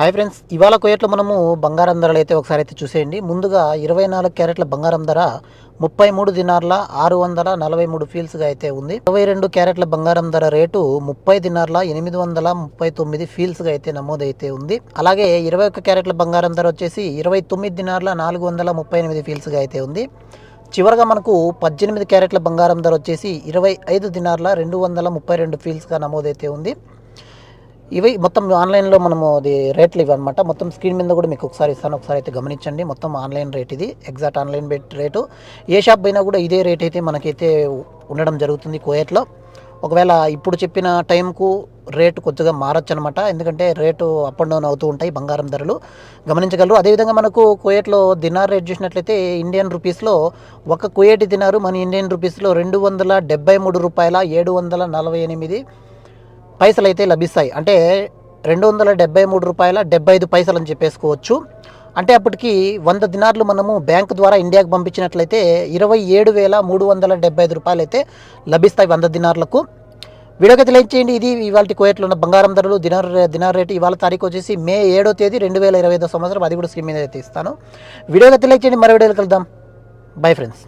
Hi friends, ఇవాళ కువైట్లో మనము బంగారం ధరలు అయితే ఒకసారి అయితే చూసేయండి. ముందుగా 24 క్యారెట్ల బంగారం ధర 33 దినార్ల 643 ఫీల్స్గా అయితే ఉంది. 22 క్యారెట్ల బంగారం ధర రేటు 30 దినార్ల 839 ఫీల్స్గా అయితే నమోదైతే ఉంది. అలాగే 21 క్యారెట్ల బంగారం ధర వచ్చేసి 29 దినార్ల 438 ఫీల్స్గా అయితే ఉంది. చివరగా మనకు 18 క్యారెట్ల బంగారం ధర వచ్చేసి 25 దినార్ల 232 ఫీల్స్గా నమోదైతే ఉంది. ఇవి మొత్తం ఆన్లైన్లో మనము అది రేట్లు ఇవన్నమాట. మొత్తం స్క్రీన్ మీద కూడా మీకు ఒకసారి ఇస్తాను, ఒకసారి అయితే గమనించండి. మొత్తం ఆన్లైన్ రేట్ ఇది, ఎగ్జాక్ట్ ఆన్లైన్ రేటు. ఏ షాప్ అయినా కూడా ఇదే రేట్ అయితే మనకైతే ఉండడం జరుగుతుంది కువైట్లో. ఒకవేళ ఇప్పుడు చెప్పిన టైంకు రేటు కొద్దిగా మారచ్చు అనమాట, ఎందుకంటే రేటు అప్ అండ్ డౌన్ అవుతూ ఉంటాయి బంగారం ధరలు, గమనించగలరు. అదేవిధంగా మనకు కువైట్లో దినార్ రేట్ చూసినట్లయితే ఇండియన్ రూపీస్లో ఒక కువైటీ దినారు మన ఇండియన్ రూపీస్లో $273.748 పైసలు అయితే లభిస్తాయి. అంటే $273.75 అని చెప్పేసుకోవచ్చు. అంటే అప్పటికి 100 దినార్లు మనము బ్యాంకు ద్వారా ఇండియాకు పంపించినట్లయితే $27,375 అయితే లభిస్తాయి 100 దినార్లకు. వీడియోకి లైక్ చేయండి. ఇది ఇవాళ కువైట్లో ఉన్న బంగారం ధరలు. దినార్ రేటు ఇవాళ తారీఖు వచ్చేసి మే 7వ తేదీ 2025 సంవత్సరం. అది కూడా స్క్రీన్ మీద అయితే ఇస్తాను. వీడియోకి లైక్ చేయండి. మరో వీడియోకి వెళ్దాం. Bye friends.